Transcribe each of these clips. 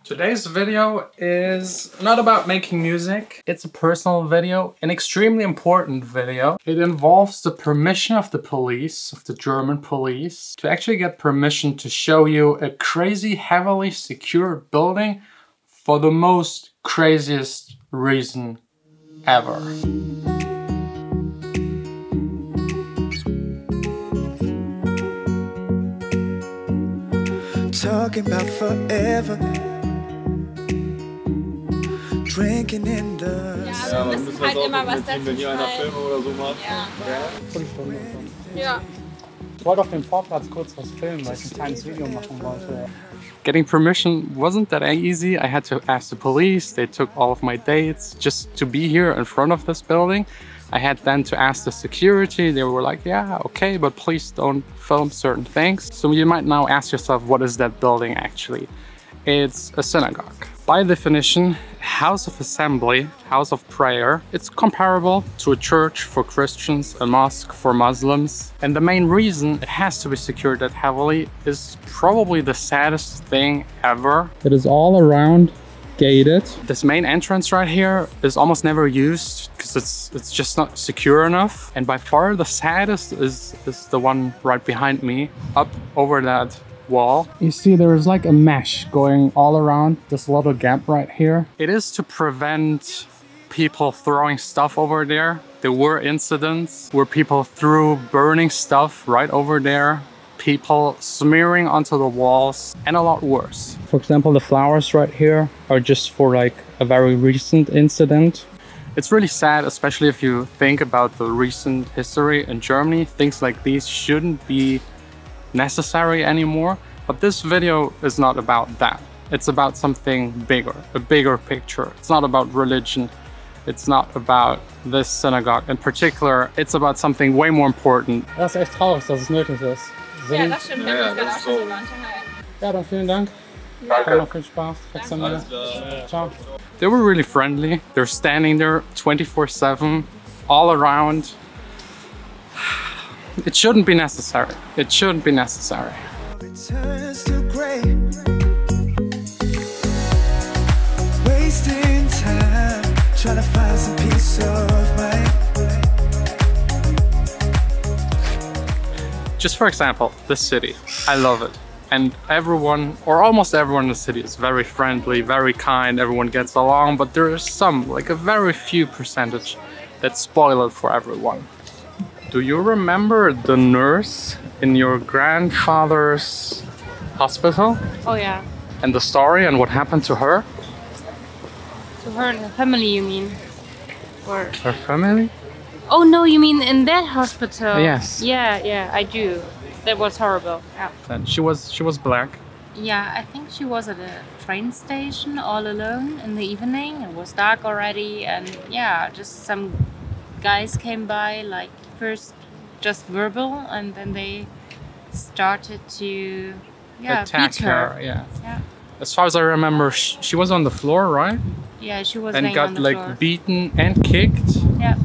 Today's video is not about making music. It's a personal video, an extremely important video. It involves the permission of the police, of the German police, to actually get permission to show you a crazy, heavily secured building for the most craziest reason ever. Talking about forever. Drinking in the... Ja, wir müssen halt immer was dazu wenn hier einer schreiben. Filme oder so macht. Ja. Ich wollte auf dem Vorplatz kurz was filmen, weil ich ein kleines Video machen wollte. Getting permission wasn't that easy. I had to ask the police. They took all of my dates just to be here in front of this building. I had then to ask the security. They were like, yeah, okay, but please don't film certain things. So you might now ask yourself, what is that building actually? It's a synagogue. By definition, house of assembly, house of prayer. It's comparable to a church for Christians, a mosque for Muslims. And the main reason it has to be secured that heavily is probably the saddest thing ever. It is all around gated. This main entrance right here is almost never used because it's just not secure enough. And by far the saddest is the one right behind me, up over that wall. You see there is like a mesh going all around this little gap right here. It is to prevent people throwing stuff over there. There were incidents where people threw burning stuff right over there, people smearing onto the walls, and a lot worse. For example, the flowers right here are just for like a very recent incident. It's really sad, especially if you think about the recent history in Germany. Things like these shouldn't be necessary anymore, but this video is not about that. It's about something bigger, a bigger picture. It's not about religion. It's not about this synagogue in particular. It's about something way more important. Das ist echt traurig, dass es nötig ist. Ja, das stimmt. Wir haben uns gerade auch schon drüber unterhalten. Ja, dann vielen Dank. Danke. Noch viel Spaß. Ciao. They were really friendly. They're standing there 24/7, all around. It shouldn't be necessary. It shouldn't be necessary. It turns to gray. Wasting time, trying to find some peace of mind. Just for example, this city. I love it. And everyone, or almost everyone in the city is very friendly, very kind, everyone gets along, but there is some, like a very few percentage that spoil it for everyone. Do you remember the nurse in your grandfather's hospital? Oh yeah. And the story and what happened to her? To her and her family, you mean? Or... Her family? Oh no, you mean in that hospital? Yes. Yeah, I do. That was horrible. Yeah. And she was black. Yeah, I think she was at a train station all alone in the evening. It was dark already, and yeah, just some guys came by, like first just verbal, and then they started to attack beat her. Yeah. Yeah. As far as I remember, she was on the floor, right? Yeah, she was and laying got on the like floor. beaten and kicked. Yeah.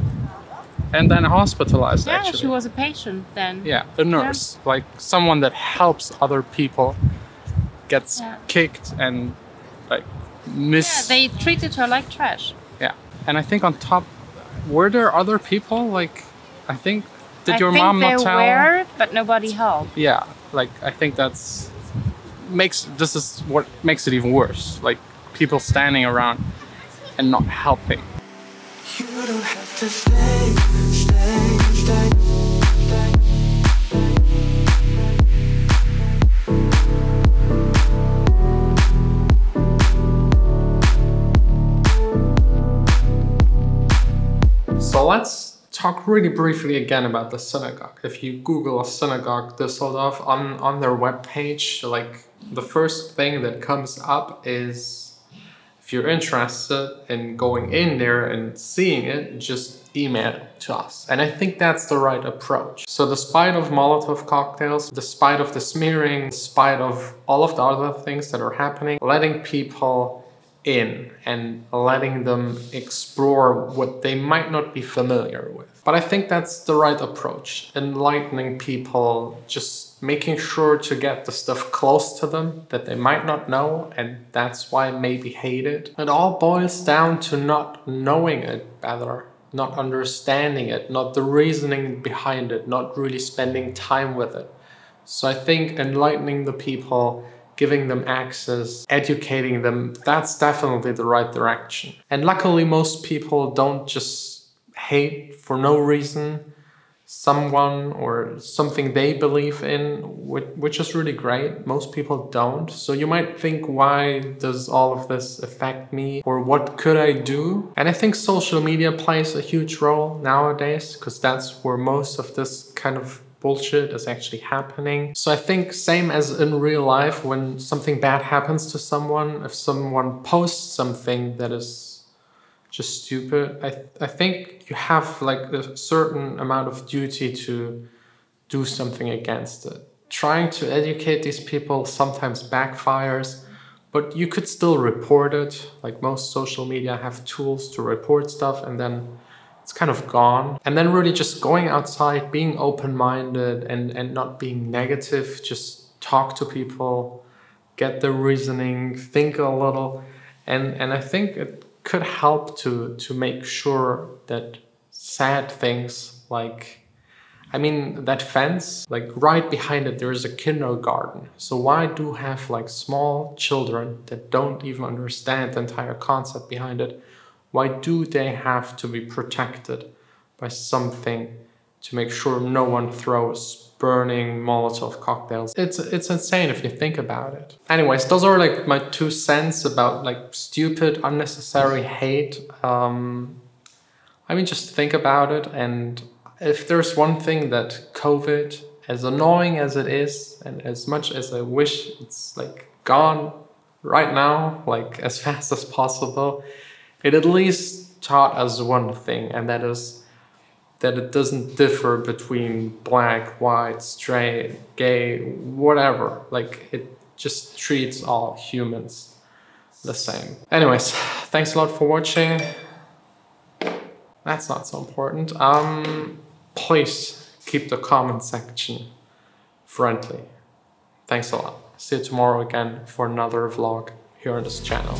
And then hospitalized, Yeah, actually. she was a patient then. Yeah, a nurse, like someone that helps other people, gets kicked and like Yeah, they treated her like trash. Yeah, and I think on top, were there other people? Like, I think, did your mom not tell? I think there were, but nobody helped. Yeah, like I think this is what makes it even worse. Like people standing around and not helping. You don't have to stay, stay, stay. So let's talk really briefly again about the synagogue. If you Google a synagogue Düsseldorf on their webpage, like the first thing that comes up is, if you're interested in going in there and seeing it, just email it to us. And I think that's the right approach. So despite of Molotov cocktails, despite of the smearing, despite of all of the other things that are happening, letting people in and letting them explore what they might not be familiar with. But I think that's the right approach. Enlightening people, just making sure to get the stuff close to them that they might not know, and that's why maybe hate it. It all boils down to not knowing it better, not understanding it, not the reasoning behind it, not really spending time with it. So I think enlightening the people, giving them access, educating them, that's definitely the right direction. And luckily most people don't just hate for no reason someone or something they believe in, which is really great. Most people don't. So you might think, why does all of this affect me? Or what could I do? And I think social media plays a huge role nowadays, because that's where most of this kind of bullshit is actually happening. So I think same as in real life, when something bad happens to someone, if someone posts something that is just stupid, I think you have like a certain amount of duty to do something against it. Trying to educate these people sometimes backfires, but you could still report it. Like most social media have tools to report stuff, and then it's kind of gone. And then really just going outside, being open-minded and not being negative, just talk to people, get the reasoning, think a little. And I think it could help to make sure that sad things like, I mean, that fence, like right behind it, there is a kindergarten. So why do have like small children that don't even understand the entire concept behind it? Why do they have to be protected by something to make sure no one throws burning Molotov cocktails? It's insane if you think about it. Anyways, those are like my 2 cents about like stupid, unnecessary hate. I mean, just think about it. And if there's one thing that COVID, as annoying as it is, and as much as I wish it's like gone right now, like as fast as possible, it at least taught us one thing, and that is that it doesn't differ between black, white, straight, gay, whatever. Like, it just treats all humans the same. Anyways, thanks a lot for watching. That's not so important. Please keep the comment section friendly. Thanks a lot. See you tomorrow again for another vlog here on this channel.